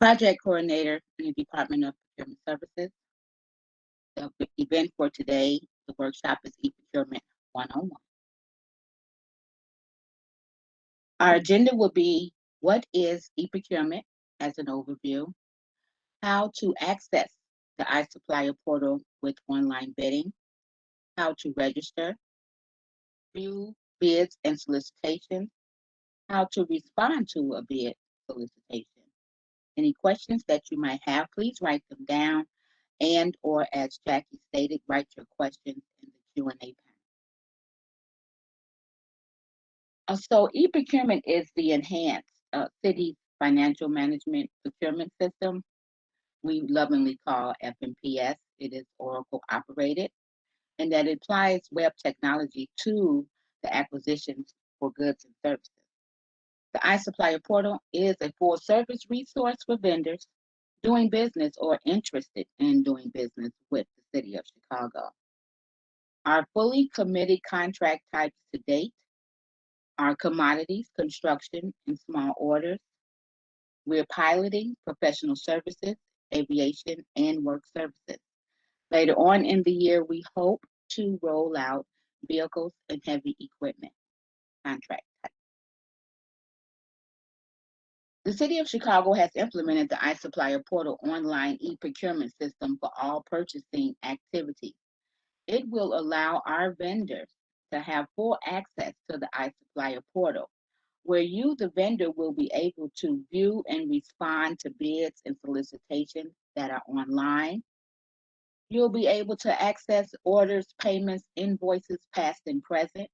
project coordinator in the Department of Procurement Services. The event for today, the workshop is eProcurement 101. Our agenda will be what is eProcurement as an overview, how to access the iSupplier portal with online bidding, how to register, view bids and solicitations, how to respond to a bid solicitation. Any questions that you might have, please write them down, and or as Jackie stated, write your questions in the Q&A panel. So eProcurement is the enhanced city financial management procurement system we lovingly call FMPS. It is Oracle operated, and that applies web technology to the acquisitions for goods and services. The iSupplier portal is a full service resource for vendors doing business or interested in doing business with the City of Chicago. Our fully committed contract types to date are commodities, construction, and small orders. We're piloting professional services, aviation, and work services. Later on in the year, we hope to roll out vehicles and heavy equipment contract types. The City of Chicago has implemented the iSupplier Portal online e-procurement system for all purchasing activities. It will allow our vendors to have full access to the iSupplier Portal, where you, the vendor, will be able to view and respond to bids and solicitations that are online. You'll be able to access orders, payments, invoices, past and present.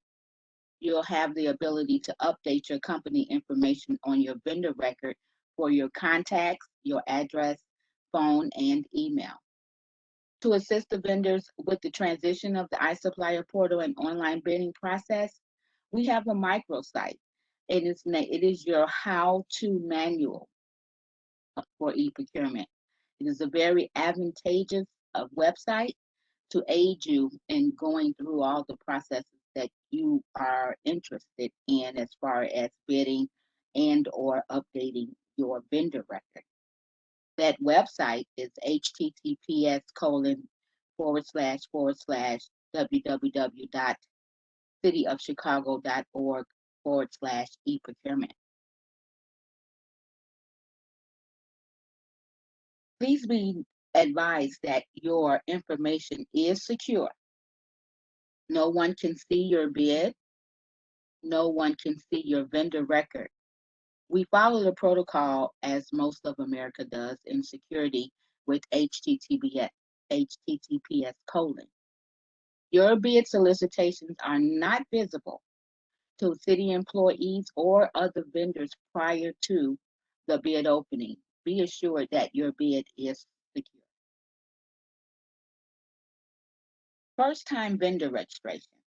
You'll have the ability to update your company information on your vendor record for your contacts, your address, phone, and email. To assist the vendors with the transition of the iSupplier portal and online bidding process, we have a microsite. It is your how-to manual for e-procurement. It is a very advantageous website to aid you in going through all the processes that you are interested in as far as bidding and or updating your vendor record. That website is https://www.cityofchicago.org/eprocurement. Please be advised that your information is secure. No one can see your bid. No one can see your vendor record. We follow the protocol as most of America does in security with https:// Your bid solicitations are not visible to city employees or other vendors prior to the bid opening. Be assured that your bid is secure. First-time vendor registration.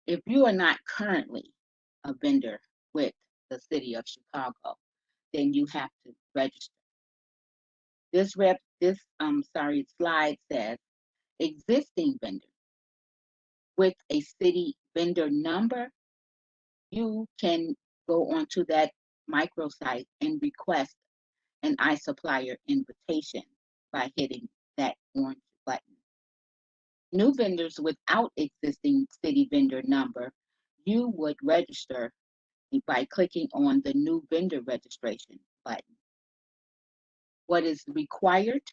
If you are not currently a vendor with the City of Chicago, then you have to register. This slide says existing vendors with a city vendor number. You can go onto that microsite and request an iSupplier invitation by hitting that orange button. New vendors without existing city vendor number, you would register by clicking on the new vendor registration button. What is required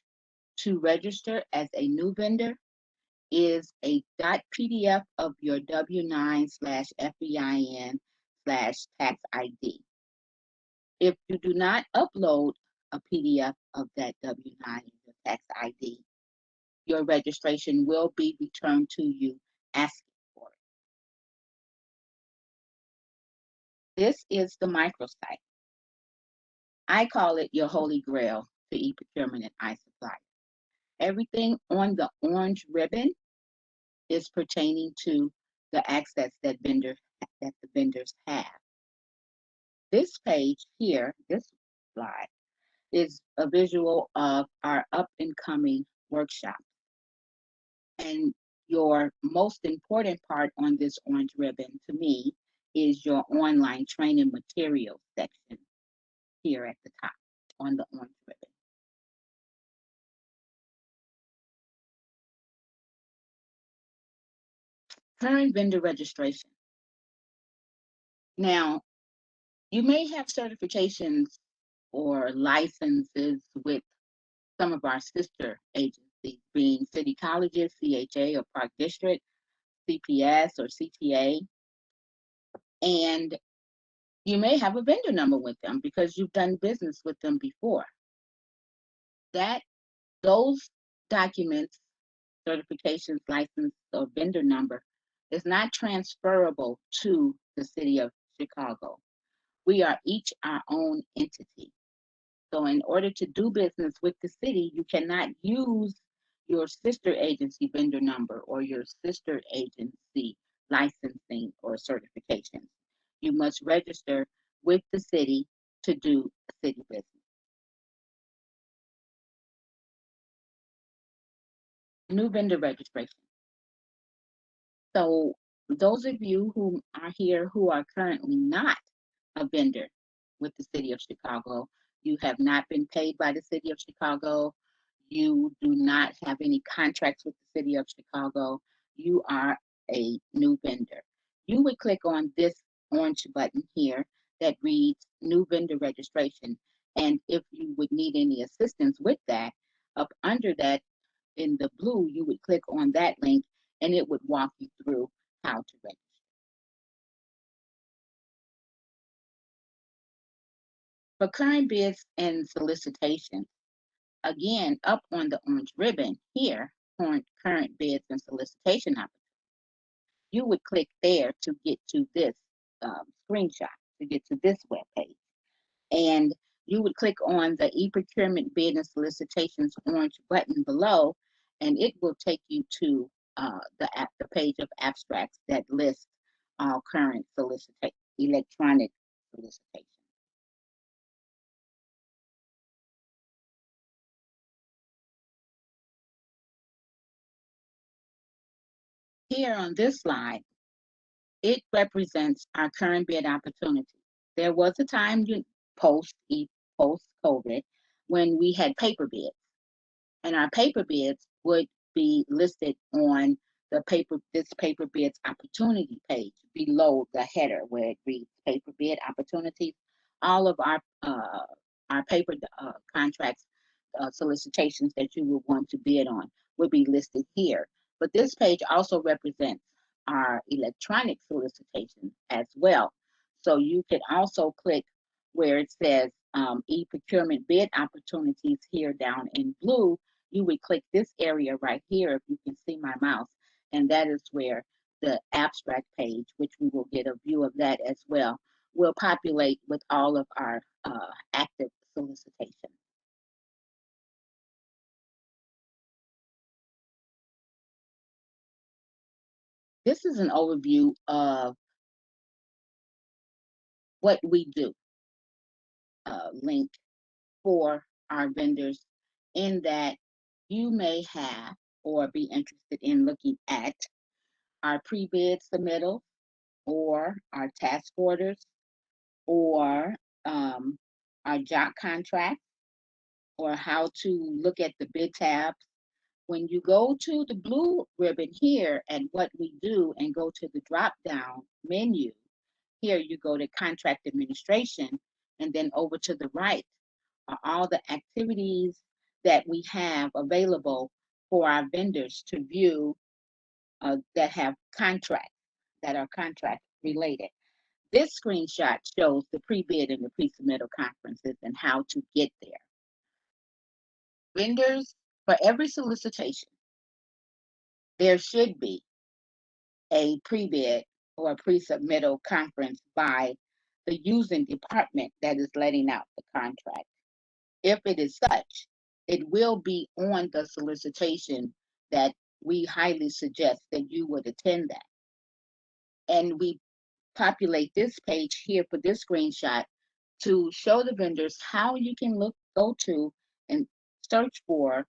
to register as a new vendor is a .pdf of your W-9/FEIN/tax ID. If you do not upload a PDF of that W-9 your tax ID, your registration will be returned to you asking for it. This is the microsite. I call it your holy grail to e-procurement and iSupplier. Everything on the orange ribbon is pertaining to the access that the vendors have. This page here, this slide, is a visual of our up and coming workshop. And your most important part on this orange ribbon to me is your online training materials section here at the top. on the orange ribbon. Current vendor registration. Now, you may have certifications or licenses with some of our sister agencies, being city colleges, CHA or Park District, CPS or CTA, and you may have a vendor number with them because you've done business with them before. Those documents, certifications, license, or vendor number is not transferable to the city of Chicago. We are each our own entity. So in order to do business with the city, you cannot use your sister agency vendor number or your sister agency licensing or certifications. You must register with the city to do city business. New vendor registration. So those of you who are here who are currently not a vendor with the city of Chicago, you have not been paid by the city of Chicago, you do not have any contracts with the city of Chicago, you are a new vendor. You would click on this orange button here that reads new vendor registration. And if you would need any assistance with that, up under that in the blue, you would click on that link and it would walk you through how to register. For current bids and solicitations, again, up on the orange ribbon here, current bids and solicitation opportunities, you would click there to get to this screenshot, to get to this web page. And you would click on the eProcurement bid and solicitations orange button below, and it will take you to the page of abstracts that lists all current electronic solicitations. Here on this slide, it represents our current bid opportunity. There was a time post COVID when we had paper bids, and our paper bids would be listed on this paper bids opportunity page below the header where it reads paper bid opportunities. All of our paper contracts, solicitations that you would want to bid on would be listed here. But this page also represents our electronic solicitations as well. So you could also click where it says e-procurement bid opportunities here down in blue. You would click this area right here, if you can see my mouse, and that is where the abstract page, which we will get a view of that as well, will populate with all of our active solicitations. This is an overview of what we do, link for our vendors, in that you may have or be interested in looking at our pre-bid submittal or our task orders or our job contract, or how to look at the bid tabs. When you go to the blue ribbon here and what we do and go to the drop down menu, here you go to contract administration, and then over to the right are all the activities that we have available for our vendors to view that have contracts, that are contract related. This screenshot shows the pre-bid and the pre-submittal conferences and how to get there. Vendors, for every solicitation, there should be a pre-bid or a pre-submittal conference by the using department that is letting out the contract. If it is such, it will be on the solicitation that we highly suggest that you would attend that. And we populate this page here for this screenshot to show the vendors how you can go to and search for,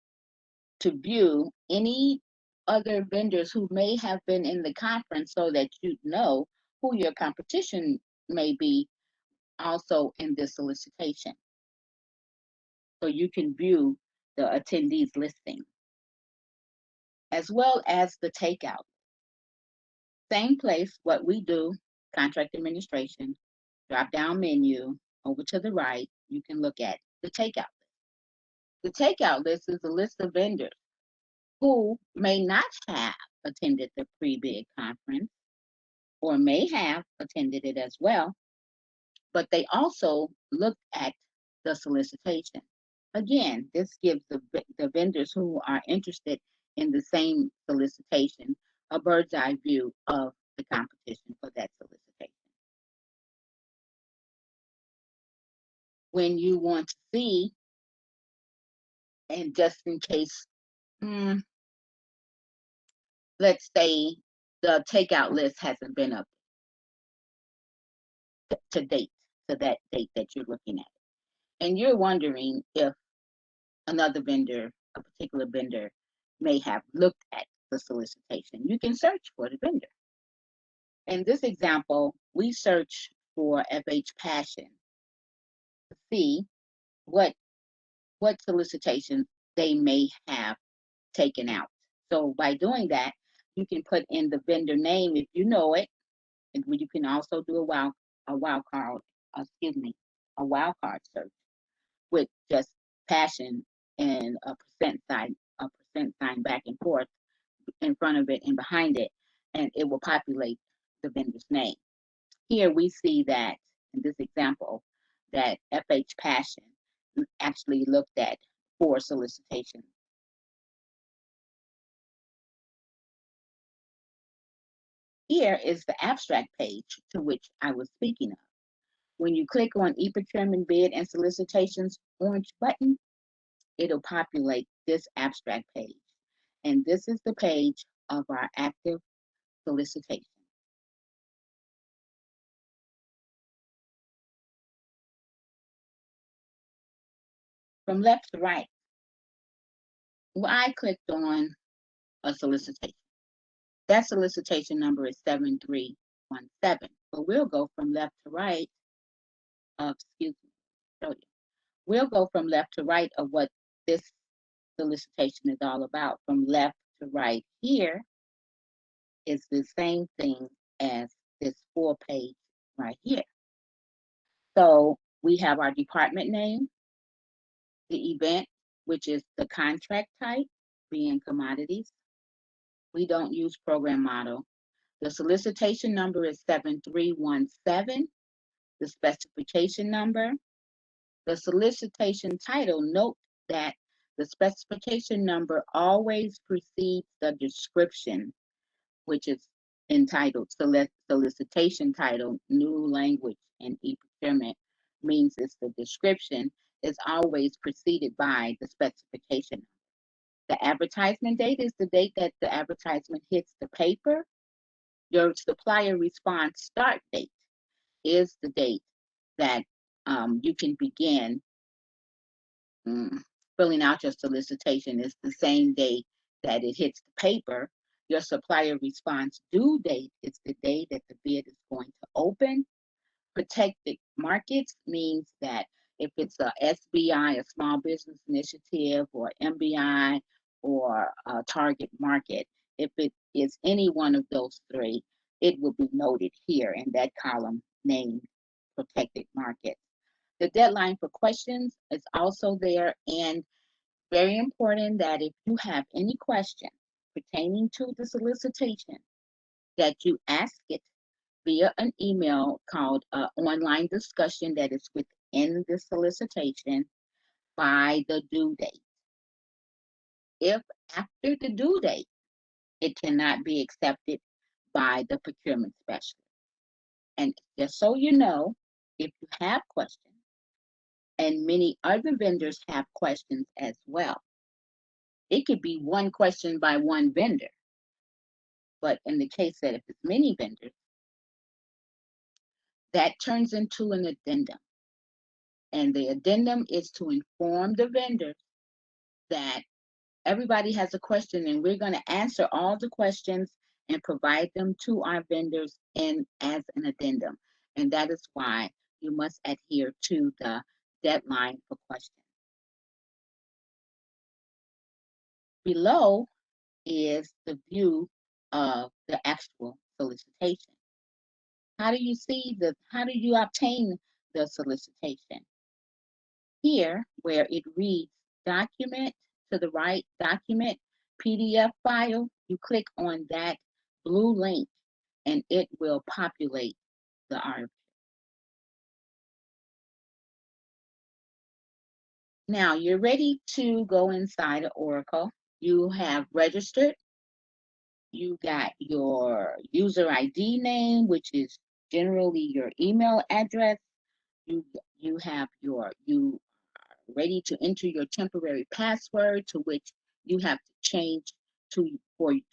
to view any other vendors who may have been in the conference, so that you know who your competition may be also in this solicitation. so you can view the attendees listing, as well as the takeout. Same place, what we do, contract administration, drop down menu, over to the right, you can look at the takeout. The takeout list is a list of vendors who may not have attended the pre-bid conference or may have attended it as well, but they also looked at the solicitation. Again, this gives the vendors who are interested in the same solicitation a bird's eye view of the competition for that solicitation. When you want to see, and just in case, let's say the takeout list hasn't been up to date, to that date that you're looking at, and you're wondering if another vendor, a particular vendor, may have looked at the solicitation, you can search for the vendor. In this example, we search for FH Passion to see what solicitations they may have taken out. So by doing that, you can put in the vendor name if you know it, and you can also do a wild card, a wild card search with just passion and a percent sign back and forth in front of it and behind it, and it will populate the vendor's name. Here we see that in this example that FH Passion actually looked at 4 solicitations. Here is the abstract page to which I was speaking of. When you click on eProcurement Bid and Solicitations orange button, it'll populate this abstract page. And this is the page of our active solicitation. From left to right, well, I clicked on a solicitation. That solicitation number is 7317. But we'll go from left to right We'll go from left to right of what this solicitation is all about. From left to right here is the same thing as this 4-page right here. So we have our department name, the event, which is the contract type, being commodities. We don't use program model. The solicitation number is 7317. The specification number. The solicitation title, note that the specification number always precedes the description, which is entitled solicitation title, new language in e-procurement, means it's the description is always preceded by the specification. The advertisement date is the date that the advertisement hits the paper. Your supplier response start date is the date that you can begin filling out your solicitation. Is the same day that it hits the paper. Your supplier response due date is the day that the bid is going to open. Protected markets means that if it's a SBI, a small business initiative, or MBI, or a target market, if it is any one of those 3, it will be noted here in that column named protected markets. The deadline for questions is also there, and very important that if you have any question pertaining to the solicitation, that you ask it via an email called online discussion that is within the solicitation by the due date. If after the due date, it cannot be accepted by the procurement specialist. And just so you know, if you have questions, and many other vendors have questions as well, it could be one question by one vendor. But in the case that if it's many vendors, that turns into an addendum. And the addendum is to inform the vendors that everybody has a question and we're going to answer all the questions and provide them to our vendors as an addendum. And that is why you must adhere to the deadline for questions. Below is the view of the actual solicitation. How do you obtain the solicitation? Here, where it reads document to the right, document PDF file, you click on that blue link and it will populate the article. Now you're ready to go inside of Oracle. You have registered. You got your user ID name, which is generally your email address. You you have you are ready to enter your temporary password, to which you have to change to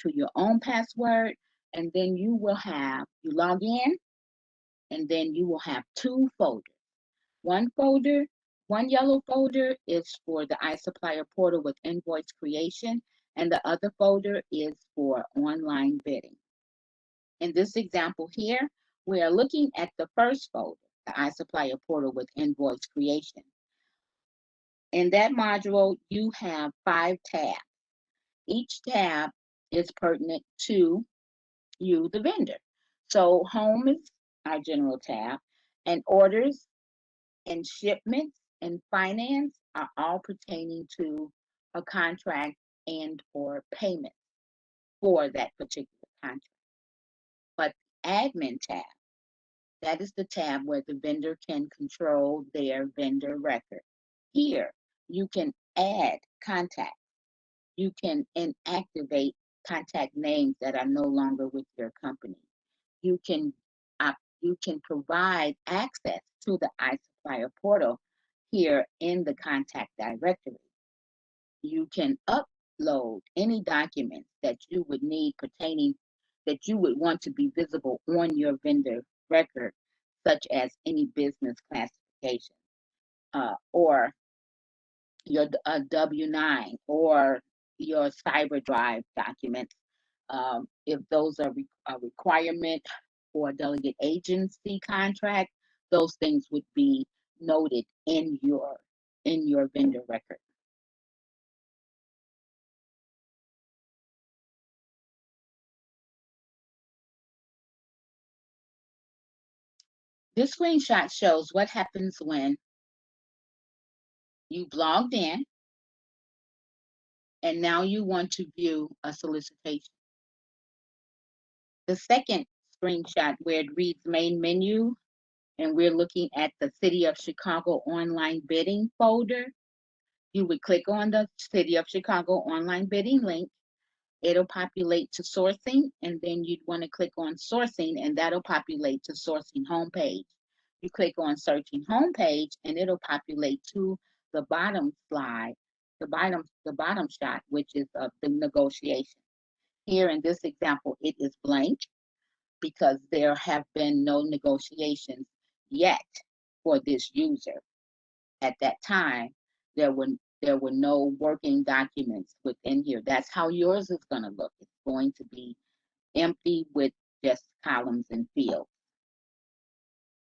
your own password, and then you log in, and then you will have two folders. One folder, one yellow folder is for the iSupplier portal with invoice creation, and the other folder is for online bidding. In this example here, we are looking at the first folder, the iSupplier portal with invoice creation. In that module, you have 5 tabs. Each tab is pertinent to you, the vendor. So home is our general tab, and orders and shipments and finance are all pertaining to a contract and or payment for that particular contract. But admin tab, that is the tab where the vendor can control their vendor record. Here, you can add contact. You can inactivate contact names that are no longer with your company. You can you can provide access to the iSupplier portal here in the contact directory. You can upload any documents that you would need that you would want to be visible on your vendor record, such as any business classification or your W-9 or your cyber drive documents. If those are a requirement for a delegate agency contract, those things would be noted in your vendor record. This screenshot shows what happens when you've logged in and now you want to view a solicitation. The second screenshot where it reads main menu and we're looking at the City of Chicago online bidding folder, you would click on the City of Chicago online bidding link. It'll populate to sourcing, and then you'd want to click on sourcing, and that'll populate to sourcing homepage. You click on searching homepage, and it'll populate to the bottom slide, the bottom shot, which is of the negotiation. Here in this example, it is blank because there have been no negotiations yet for this user. At that time, there were no working documents within here. That's how yours is going to look. It's going to be empty with just columns and fields.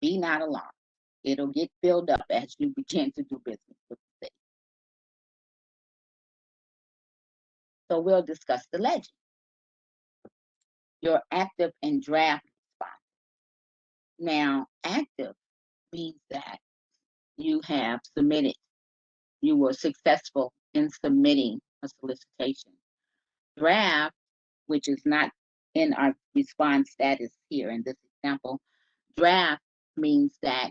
Be not alarmed. It'll get filled up as you begin to do business with the city. So we'll discuss the legend. Your active and draft response. Now, active means that you have submitted, you were successful in submitting a solicitation. Draft, which is not in our response status here in this example, draft means that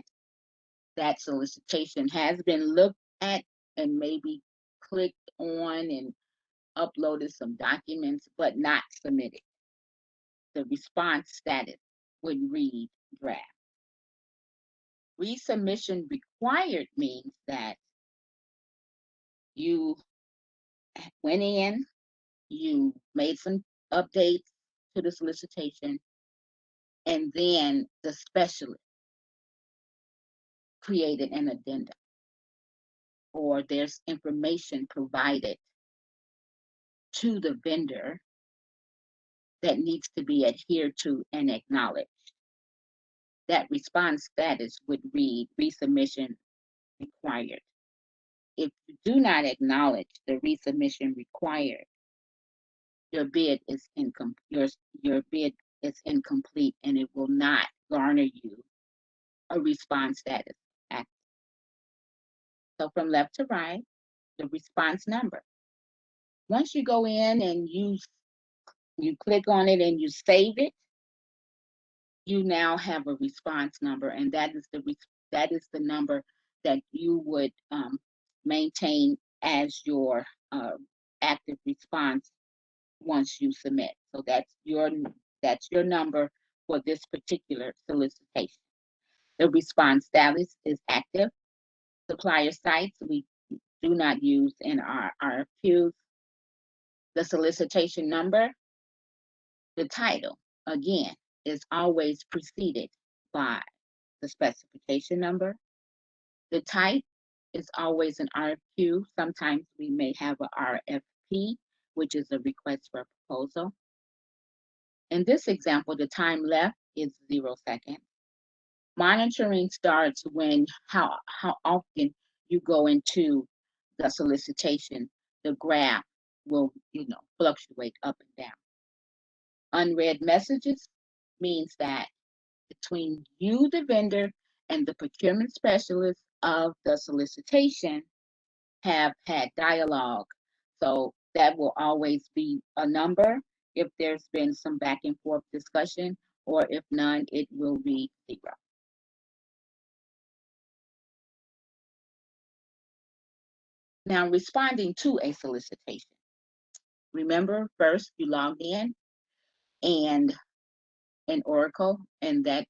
that solicitation has been looked at and maybe clicked on and uploaded some documents, but not submitted. The response status would read draft. Resubmission required means that you went in, you made some updates to the solicitation, and then the specialist created an addendum, or there's information provided to the vendor that needs to be adhered to and acknowledged. That response status would read resubmission required. If you do not acknowledge the resubmission required, your bid is your bid is incomplete, and it will not garner you a response status active. So from left to right, the response number. Once you go in and you click on it and you save it, you now have a response number, and that is the number that you would maintain as your active response once you submit. So that's your number for this particular solicitation. The response status is active. Supplier sites we do not use in our RFQs. The solicitation number, the title, again, is always preceded by the specification number. The type is always an RFQ. Sometimes we may have a RFP, which is a request for a proposal. In this example, the time left is 0 seconds. Monitoring starts when how often you go into the solicitation. The graph will fluctuate up and down. Unread messages means that between you, the vendor, and the procurement specialist of the solicitation have had dialogue. So that will always be a number if there's been some back and forth discussion, or if none, it will be 0. Now, responding to a solicitation. Remember, first you logged in and in Oracle, and that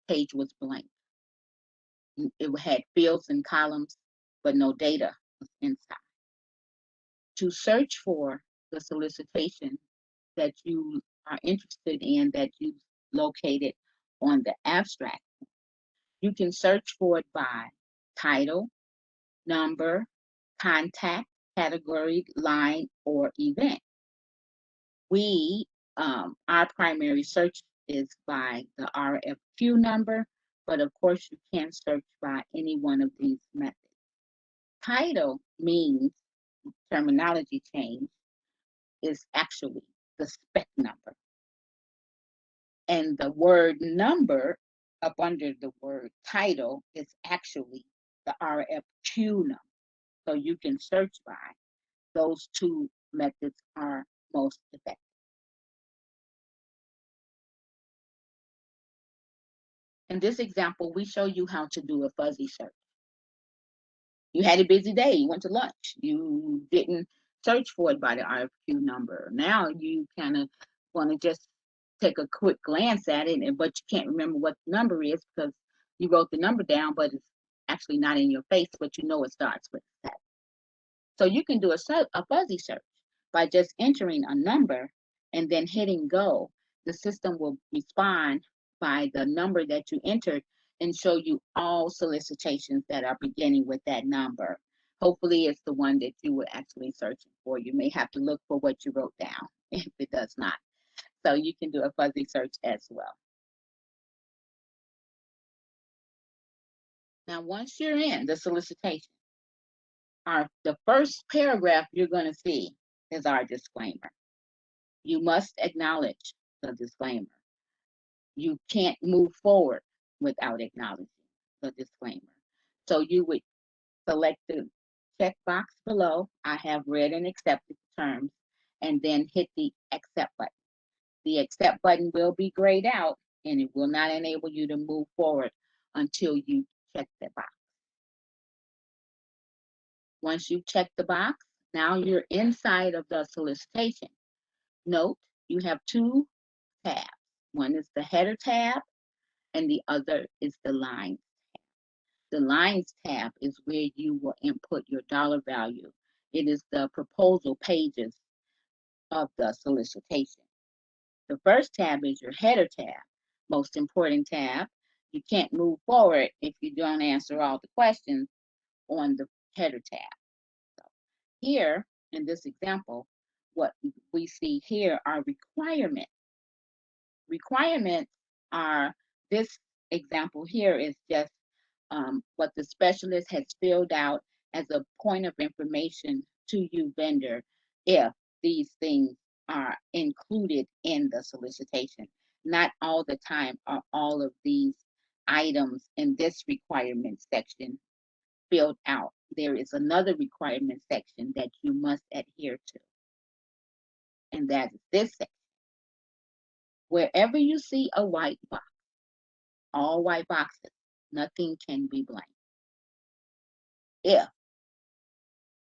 page was blank. It had fields and columns, but no data was inside. To search for the solicitation that you are interested in, that you located on the abstract, you can search for it by title, number, contact, category, line, or event. Our primary search is by the RFQ number, but of course you can search by any one of these methods. Title means, terminology change, is actually the spec number. And the word number up under the word title is actually the RFQ number. So you can search by. Those two methods are most effective. In this example, we show you how to do a fuzzy search. You had a busy day, you went to lunch, you didn't search for it by the RFQ number. Now you kind of want to just take a quick glance at it, but you can't remember what the number is because you wrote the number down, but it's actually not in your face, but you know it starts with that. So you can do a fuzzy search by just entering a number and then hitting go. The system will respond by the number that you entered and show you all solicitations that are beginning with that number. Hopefully it's the one that you were actually searching for. You may have to look for what you wrote down if it does not. So you can do a fuzzy search as well. Now, once you're in the solicitation, the first paragraph you're going to see is our disclaimer. You must acknowledge the disclaimer. You can't move forward without acknowledging the disclaimer. So you would select the checkbox below, I have read and accepted the terms, and then hit the accept button. The accept button will be grayed out, and it will not enable you to move forward until you check the box. Once you check the box, now you're inside of the solicitation. Note, you have two tabs. One is the header tab, and the other is the lines tab. The lines tab is where you will input your dollar value. It is the proposal pages of the solicitation. The first tab is your header tab, most important tab. You can't move forward if you don't answer all the questions on the header tab. So here, in this example, what we see here are requirements. Requirements are, this example here is just what the specialist has filled out as a point of information to you, vendor, if these things are included in the solicitation. Not all the time are all of these items in this requirement section filled out. There is another requirement section that you must adhere to, and that is this section. Wherever you see a white box, all white boxes, nothing can be blank. If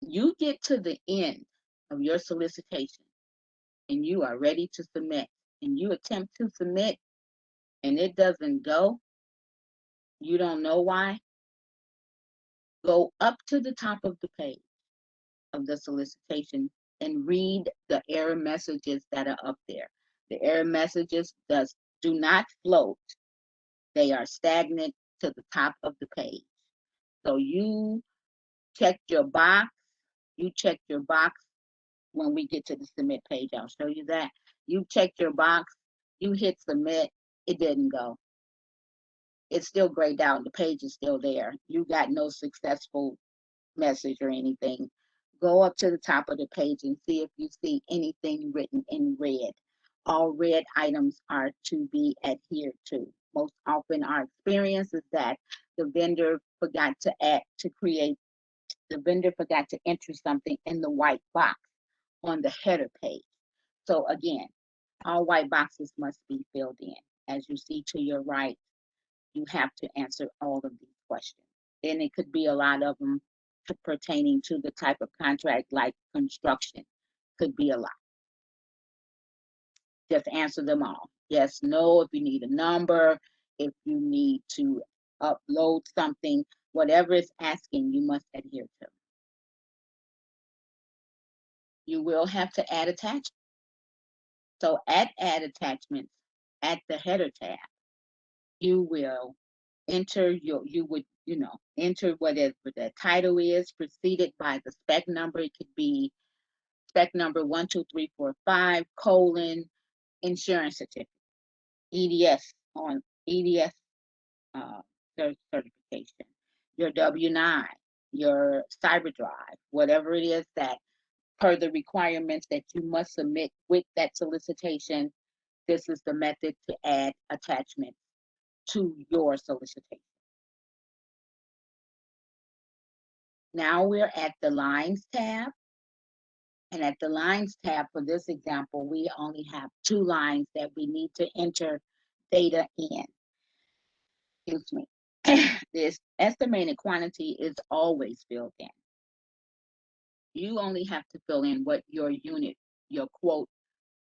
you get to the end of your solicitation and you are ready to submit, and you attempt to submit and it doesn't go, you don't know why, go up to the top of the page of the solicitation and read the error messages that are up there. The error messages do not float. They are stagnant to the top of the page. So you checked your box. You checked your box when we get to the submit page. I'll show you that. You checked your box. You hit submit. It didn't go. It's still grayed out. The page is still there. You got no successful message or anything. Go up to the top of the page and see if you see anything written in red. All red items are to be adhered to. Most often our experience is that the vendor forgot to enter something in the white box on the header page. So again, all white boxes must be filled in. As you see to your right, you have to answer all of these questions. And it could be a lot of them pertaining to the type of contract, like construction. Could be a lot. Just answer them all. Yes, no, if you need a number, if you need to upload something, whatever it's asking, you must adhere to. You will have to add attachments. So at add attachments, at the header tab, you will enter enter whatever the title is, preceded by the spec number. It could be spec number 12345 : insurance certificate, EDS on EDS certification, your W-9, your cyber drive, whatever it is that per the requirements that you must submit with that solicitation. This is the method to add attachments to your solicitation. Now we're at the lines tab. And at the lines tab for this example, we only have 2 lines that we need to enter data in. Excuse me. This estimated quantity is always filled in. You only have to fill in what your quote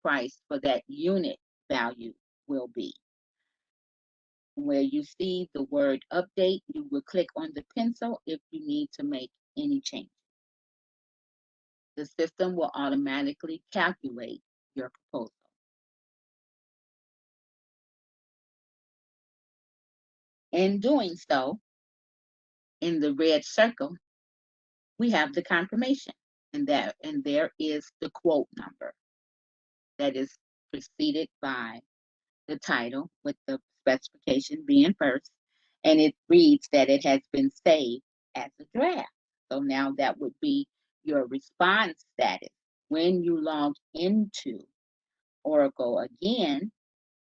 price for that unit value will be. Where you see the word update, you will click on the pencil if you need to make any change. The system will automatically calculate your proposal. In doing so, in the red circle, we have the confirmation, and there is the quote number that is preceded by the title with the specification being first, and it reads that it has been saved as a draft. So now that would be your response status. When you log into Oracle again,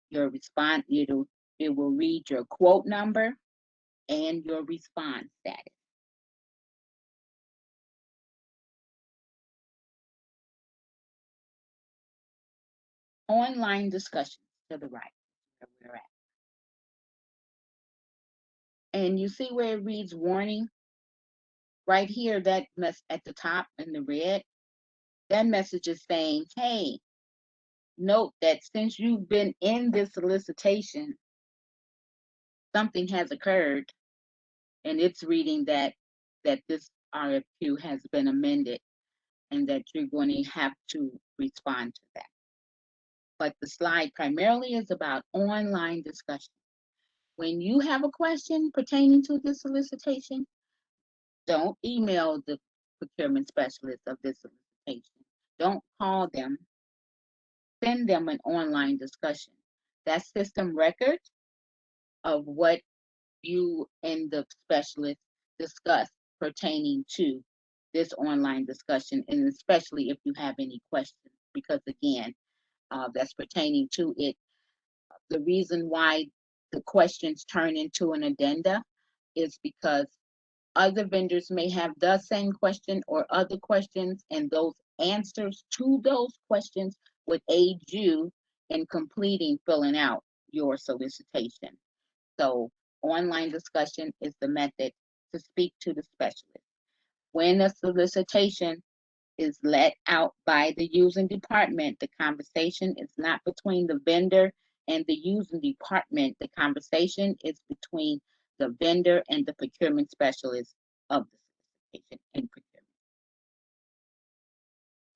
your response, it will read your quote number and your response status. Online discussions to the right, where we're at. And you see where it reads warning? Right here, that at the top in the red, that message is saying, hey, note that since you've been in this solicitation, something has occurred, and it's reading that this RFQ has been amended and that you're going to have to respond to that. But the slide primarily is about online discussion. When you have a question pertaining to the solicitation, don't email the procurement specialist of this solicitation. Don't call them. Send them an online discussion. That system record of what you and the specialist discuss pertaining to this online discussion, and especially if you have any questions because again, that's pertaining to it. The reason why the questions turn into an addenda is because other vendors may have the same question or other questions, and those answers to those questions would aid you in completing filling out your solicitation. So online discussion is the method to speak to the specialist. When a solicitation is let out by the using department, the conversation is not between the vendor and the using department. The conversation is between the vendor and the procurement specialist of the solicitation and procurement.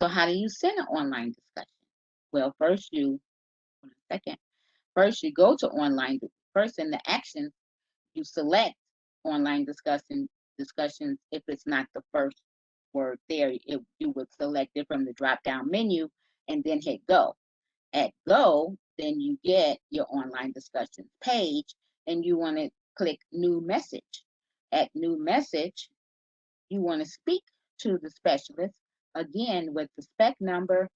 So how do you send an online discussion? Well, first you, first you go to online, first in the action, you select online discussions. If it's not the first word there, you would select it from the drop down menu and then hit go. At go, then you get your online discussions page and you want to click new message. At new message, you want to speak to the specialist again with the spec number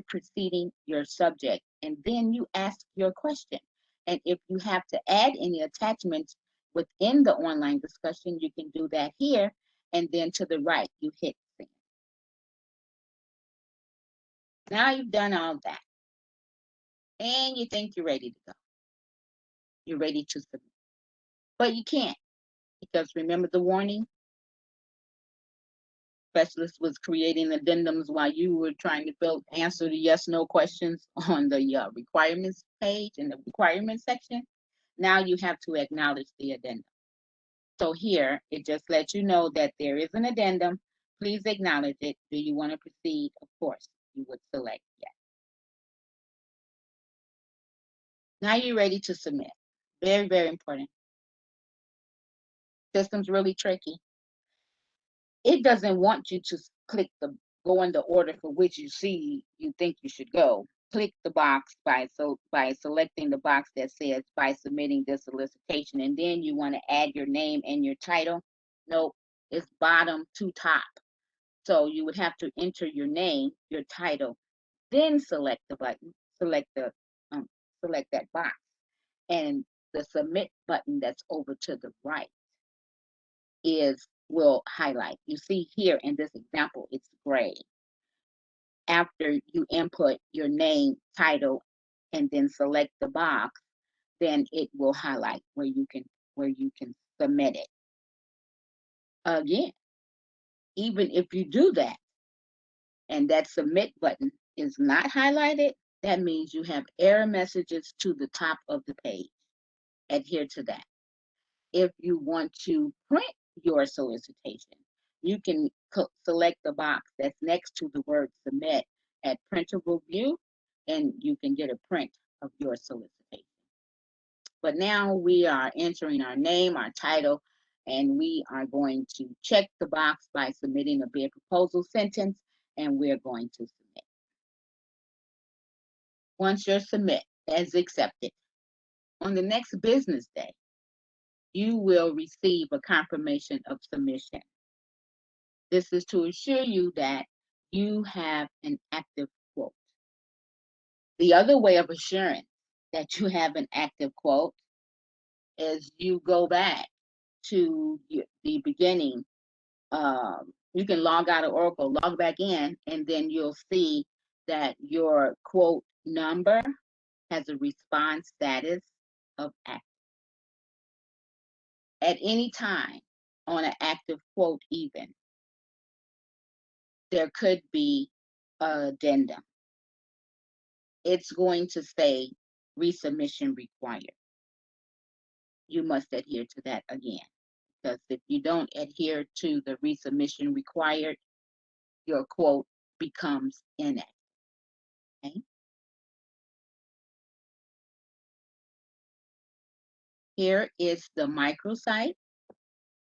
preceding your subject, and then you ask your question. And if you have to add any attachments within the online discussion, you can do that here, and then to the right, you hit send. Now you've done all that, and you think you're ready to go. You're ready to submit, but you can't, because remember the warning? Specialist was creating addendums while you were trying to answer the yes/no questions on the requirements page in the requirements section. Now you have to acknowledge the addendum. So here, it just lets you know that there is an addendum. Please acknowledge it. Do you want to proceed? Of course, you would select yes. Now you're ready to submit. Very, very important. System's really tricky. It doesn't want you to go in the order for which you think you should go. Click the box by selecting the box that says by submitting this solicitation, and then you want to add your name and your title. Nope, it's bottom to top. So you would have to enter your name, your title, then select the button, select that box, and the submit button that's over to the right will highlight. You see here in this example, it's gray. After you input your name, title, and then select the box, then it will highlight where you can submit it. Again, even if you do that and that submit button is not highlighted, that means you have error messages to the top of the page. Adhere to that. If you want to print your solicitation, you can select the box that's next to the word submit at printable view, and you can get a print of your solicitation. But now we are entering our name, our title, and we are going to check the box by submitting a bid proposal sentence, and we're going to submit. Once your submit is accepted, on the next business day, you will receive a confirmation of submission. This is to assure you that you have an active quote. The other way of assuring that you have an active quote is you go back to the beginning. You can log out of Oracle, log back in, and then you'll see that your quote number has a response status of active. At any time on an active quote even, there could be an addendum. It's going to say resubmission required. You must adhere to that again, because if you don't adhere to the resubmission required, your quote becomes inactive. Okay? Here is the microsite.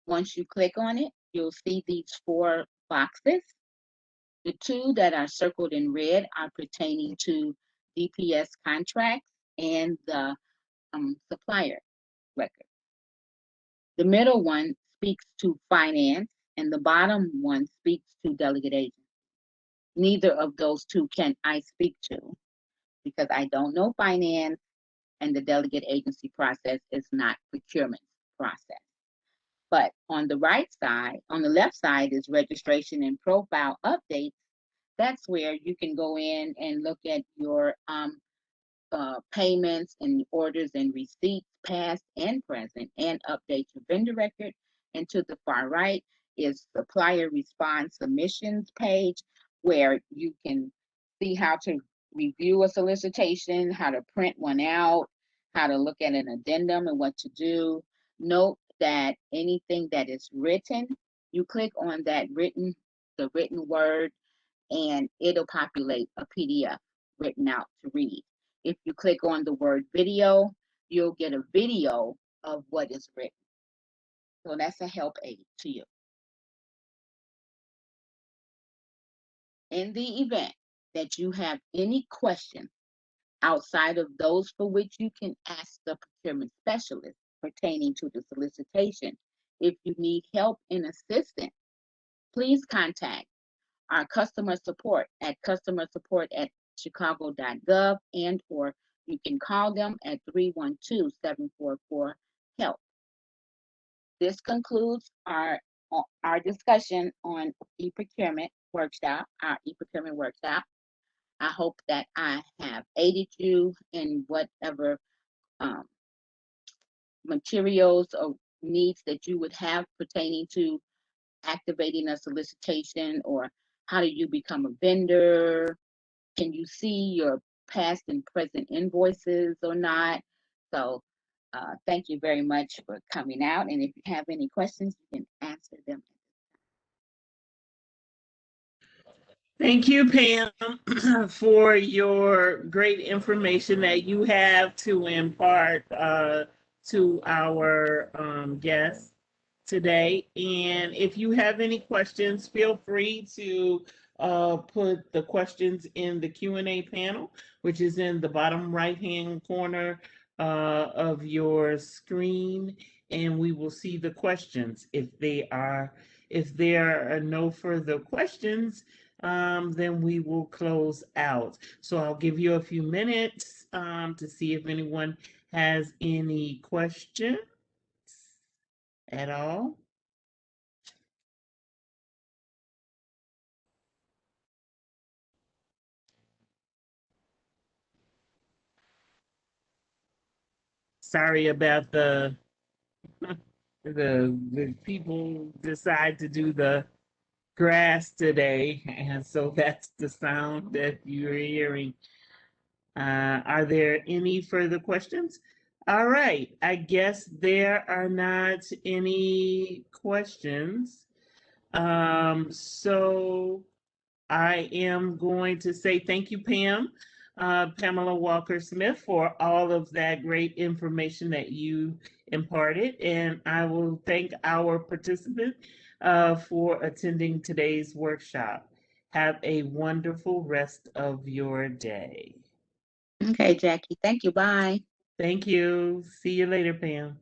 Once you click on it, you'll see these 4 boxes. The 2 that are circled in red are pertaining to DPS contracts and the supplier record. The middle one speaks to finance, and the bottom one speaks to delegate agents. Neither of those two can I speak to because I don't know finance, and the delegate agency process is not procurement process. But on the right side, on the left side is registration and profile updates. That's where you can go in and look at your payments and orders and receipts, past and present, and update your vendor record. And to the far right is supplier response submissions page, where you can see how to review a solicitation, how to print one out, how to look at an addendum and what to do. Note that anything that is written, you click on that the written word, and it'll populate a PDF written out to read. If you click on the word video, you'll get a video of what is written. So that's a help aid to you. In the event that you have any questions outside of those for which you can ask the procurement specialist pertaining to the solicitation, if you need help and assistance, please contact our customer support at customersupport@chicago.gov, and/or you can call them at 312-744-HELP. This concludes our discussion on e-procurement workshop, our e-procurement workshop. I hope that I have aided you in whatever materials or needs that you would have pertaining to activating a solicitation, or how do you become a vendor? Can you see your past and present invoices or not? So thank you very much for coming out. And if you have any questions, you can answer them. Thank you, Pam, for your great information that you have to impart to our guests today. And if you have any questions, feel free to put the questions in the Q&A panel, which is in the bottom right-hand corner of your screen, and we will see the questions. If there are no further questions, then we will close out. So I'll give you a few minutes to see if anyone has any questions at all. Sorry about the people decide to do the grass today, and so that's the sound that you're hearing. Are there any further questions? All right, I guess there are not any questions. So I am going to say thank you, Pamela Walker-Smith, for all of that great information that you imparted. And I will thank our participant for attending today's workshop. Have a wonderful rest of your day. Okay, Jackie. Thank you. Bye. Thank you. See you later, Pam.